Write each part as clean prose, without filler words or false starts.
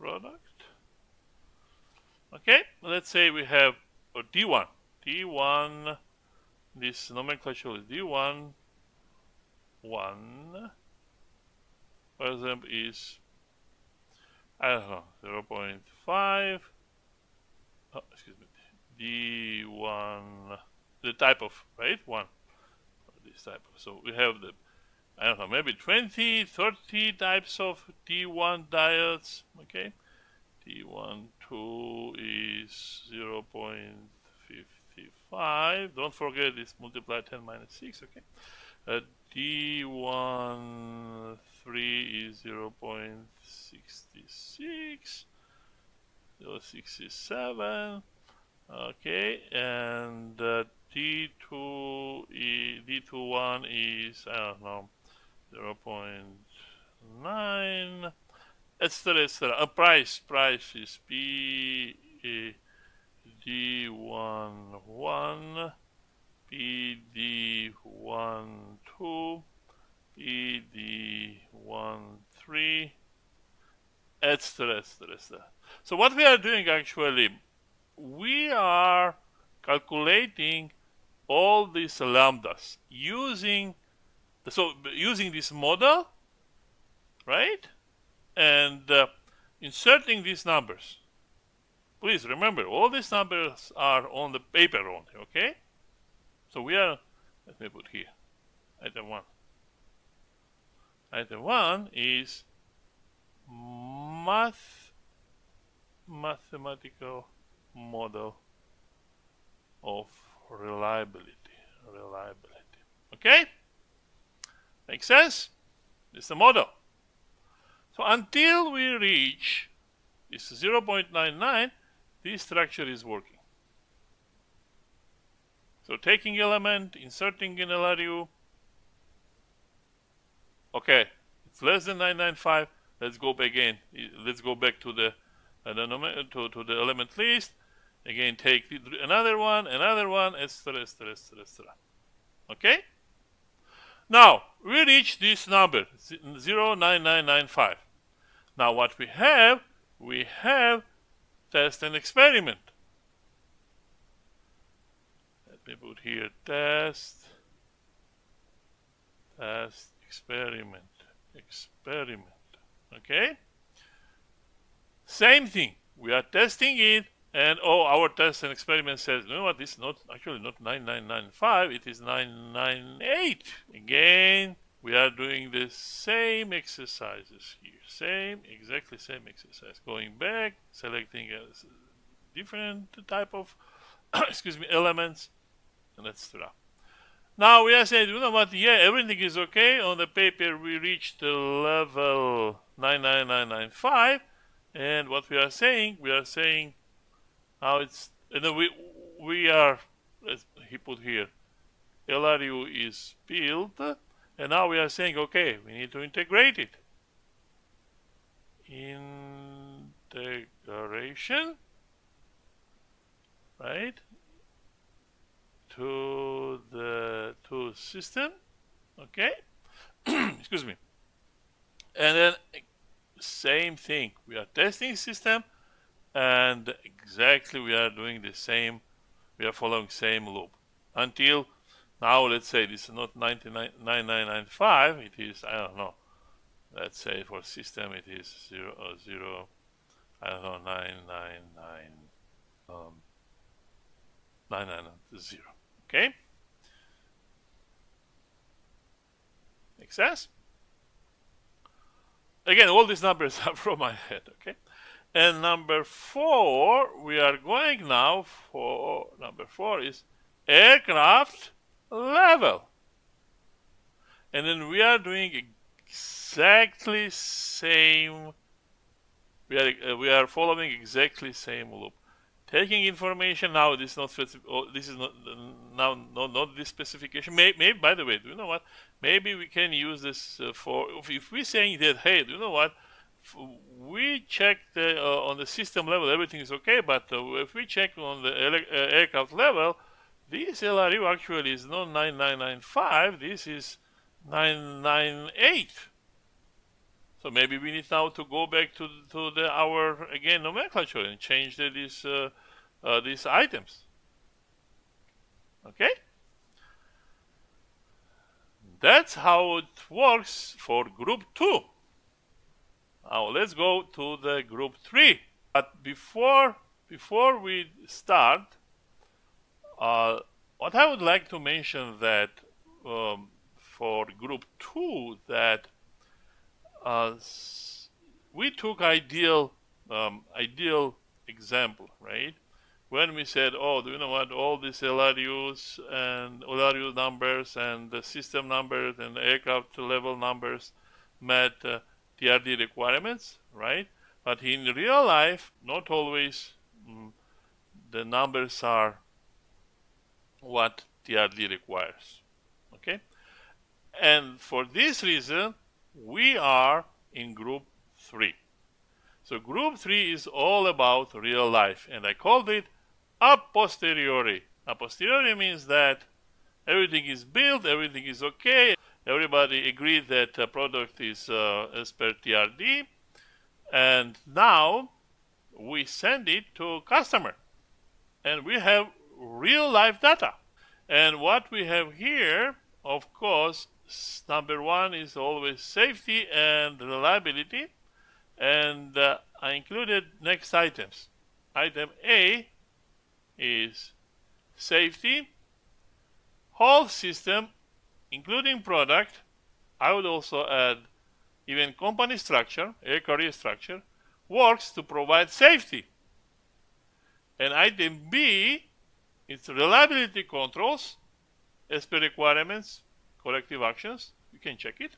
product. Okay, let's say we have D1. D1, this nomenclature is D1, 1, for example, is, I don't know, 0.5, oh, excuse me, D1, the type of, right, 1, this type of, so we have the, I don't know, maybe 20, 30 types of D1 diodes, okay, D12 is 0.55, don't forget this multiply 10 minus 6, okay, D13 is 0.66, 0.67, okay, and D21 is, I don't know, 0.9, etc., etc. Price is PD11, PD12, PD13, etc., etc., etc. So what we are doing actually, we are calculating all these lambdas using this model, right? And inserting these numbers. Please remember, all these numbers are on the paper only, okay? So we are, let me put here, item 1. Item 1 is mathematical model of reliability. Okay? Makes sense? This is the model. So until we reach this 0.99, this structure is working. So taking element, inserting in LRU. Okay, it's less than 995. Let's go back again. Let's go back to the to the element list. Again, take another one, etc., etc., etc. Okay. Now we reach this number 0.9995. Now what we have test and experiment. Let me put here test, experiment. Okay? Same thing. We are testing it, and our test and experiment says, you know what, this is not 9995, it is 998. Again, we are doing the same exercises here. Exactly same exercise. Going back, selecting a different type of elements, and etc. Now we are saying, you know what, yeah, everything is okay. On the paper we reached the level 99995, and what we are saying how it's, and then we are, as he put here, LRU is built, and now we are saying, okay, we need to integrate it. Integration, right, to the system, okay. Excuse me. And then same thing, we are testing system, and exactly we are doing the same, we are following same loop until now. Let's say this is not 9995, it is, I don't know, let's say for system it is 0, I don't know, 990. Okay? Make sense? Again, all these numbers are from my head, okay? And number 4, we are going now for, number 4 is aircraft level. And then we are doing exactly same, we are following exactly same loop. Taking information, now this is not this is not now not this specification. Maybe by the way, do you know what? Maybe we can use this for if we're saying that, hey, do you know what? We checked on the system level, everything is okay, but if we check on the aircraft level, this LRU actually is not 9995. This is 998. So maybe we need now to go back to our again nomenclature and change these items. Okay, that's how it works for group 2. Now let's go to the group 3. But before we start, what I would like to mention that for group 2 that we took ideal example, right? When we said, oh, do you know what, all these LRUs and LRU numbers and the system numbers and the aircraft level numbers met TRD requirements, right? But in real life, not always the numbers are what TRD requires, okay? And for this reason, we are in group 3. So group 3 is all about real life, and I called it a posteriori. A posteriori means that everything is built, everything is okay, everybody agreed that the product is as per TRD, and now we send it to customer, and we have real life data. And what we have here, of course, number 1 is always safety and reliability, and I included next items. Item A is safety, whole system, including product. I would also add even company structure, air carrier structure, works to provide safety. And item B is reliability controls as per requirements, corrective actions. You can check it.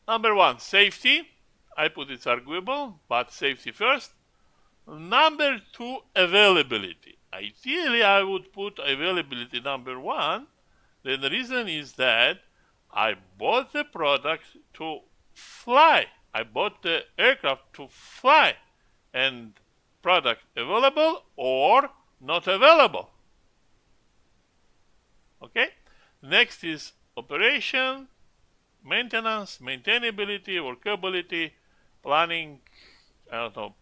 Number 1, safety. I put it's arguable, but safety first. Number 2, availability. Ideally, I would put availability number 1. Then the reason is that I bought the product to fly. I bought the aircraft to fly. And product available or not available. Okay? Next is operation, maintenance, maintainability, workability, planning,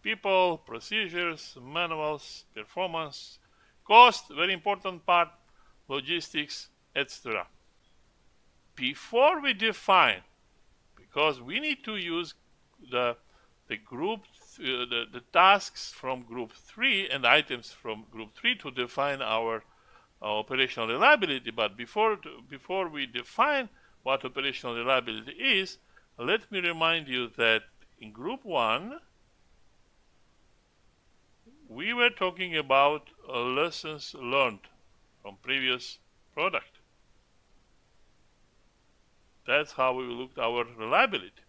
people, procedures, manuals, performance, cost, very important part, logistics, etc. Before we define, because we need to use the group, the tasks from group 3 and items from group 3 to define our operational reliability. But before we define what operational reliability is, let me remind you that in group 1, we were talking about lessons learned from previous product. That's how we looked at our reliability.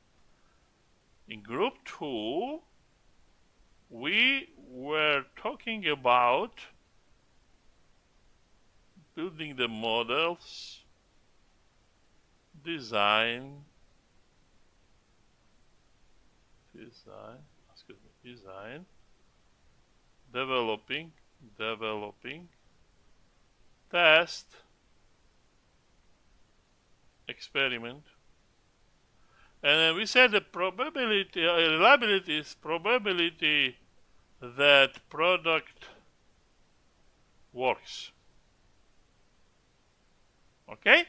In group 2, we were talking about building the models, design, developing, test, experiment. And then we said the probability, reliability is probability that product works. Okay?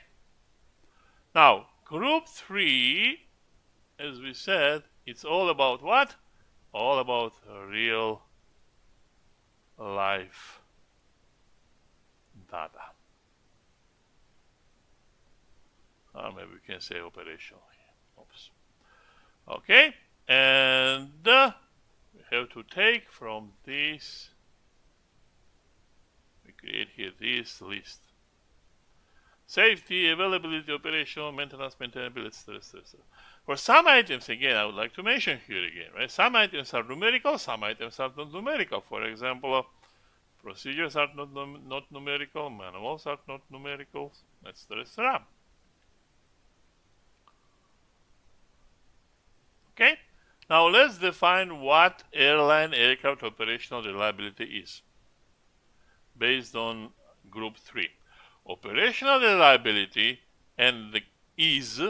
Now, group 3, as we said, it's all about what? All about real life data. Or maybe we can say operational. Oops. Okay, and we have to take from this, we create here this list. Safety, availability, operational, maintenance, maintainability, etc. For some items, again, I would like to mention here again, right? Some items are numerical, some items are not numerical. For example, procedures are not numerical, manuals are not numerical, etc. Okay, now let's define what airline aircraft operational reliability is based on group 3. Operational reliability and the is,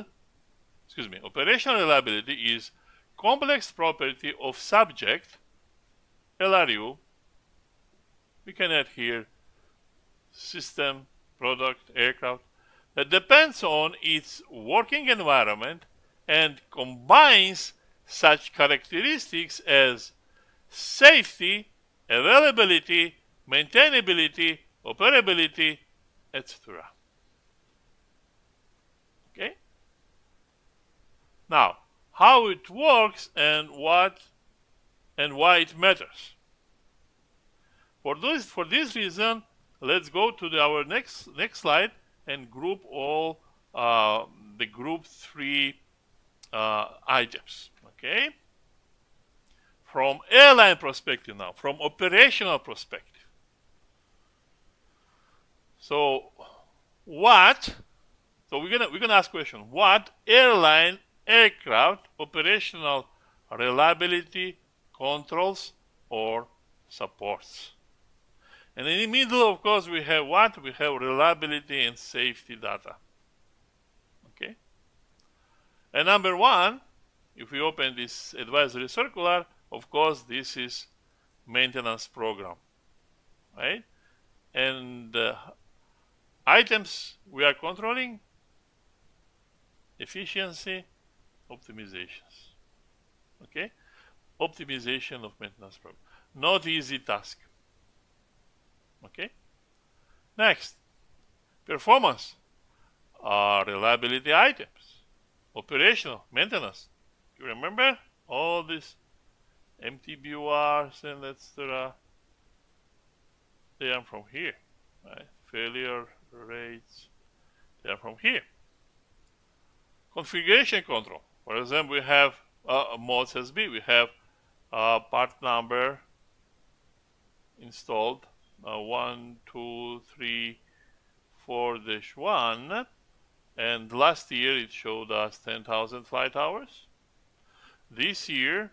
operational reliability is complex property of subject, LRU. We can add here system, product, aircraft, that depends on its working environment and combines such characteristics as safety, availability, maintainability, operability, etc. Okay? Now, how it works and what and why it matters. For this reason, let's go to our next slide and group all the group 3 items. Okay? From airline perspective now, from operational perspective. So we're gonna ask question: what airline aircraft operational reliability controls or supports? And in the middle, of course, we have what? We have reliability and safety data. Okay? And number 1, if we open this advisory circular, of course, this is maintenance program, right? And items we are controlling: efficiency, optimizations. Okay? Optimization of maintenance program. Not easy task. Okay? Next, performance are reliability items. Operational, maintenance. You remember all these MTBURs and etc. They are from here, right? Failure rates, they are from here. Configuration control. For example, we have modes SB. We have part number installed 1, 2, 3, 4-1, and last year it showed us 10,000 flight hours. This year,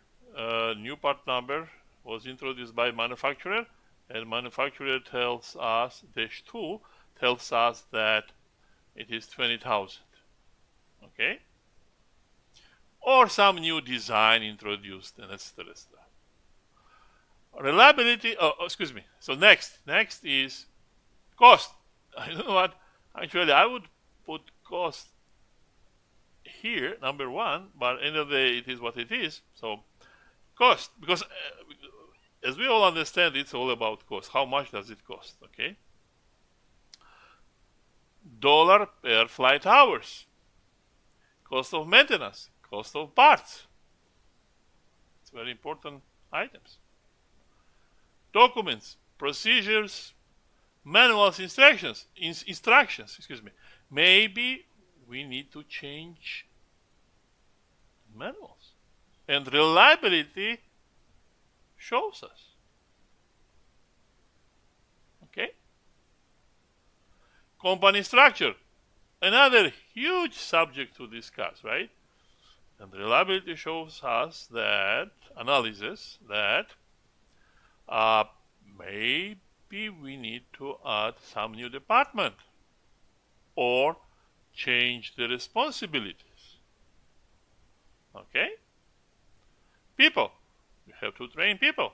new part number was introduced by manufacturer, and manufacturer tells us, -2, tells us that it is 20,000. Okay? Or some new design introduced, and etc. Reliability, so next is cost. You know what? Actually, I would put cost here, number 1, but at the end of the day, it is what it is. So, cost, because as we all understand, it's all about cost. How much does it cost? Okay? Dollar per flight hours. Cost of maintenance. Cost of parts. It's very important items. Documents, procedures, manuals, instructions. Maybe we need to change manuals. And reliability shows us. Okay? Company structure. Another huge subject to discuss, right? And reliability shows us that, analysis, that maybe we need to add some new department or change the responsibilities. Okay? People. We have to train people.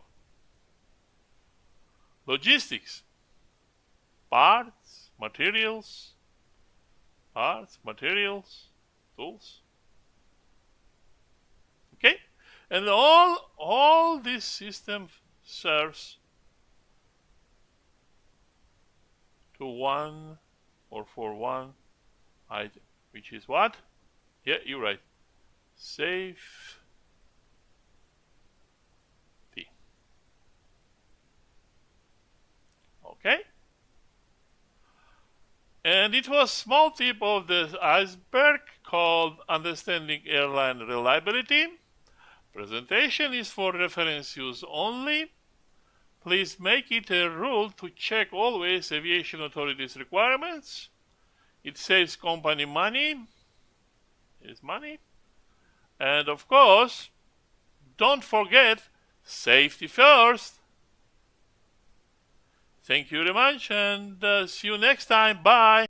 Logistics. Parts, materials, tools. Okay? And all this system serves to one or for one item, which is what? Yeah, you're right. Safety. Okay? And it was small tip of the iceberg called Understanding Airline Reliability. Presentation is for reference use only. Please make it a rule to check always aviation authorities' requirements. It saves company money. It's money. And of course, don't forget safety first. Thank you very much, and see you next time. Bye.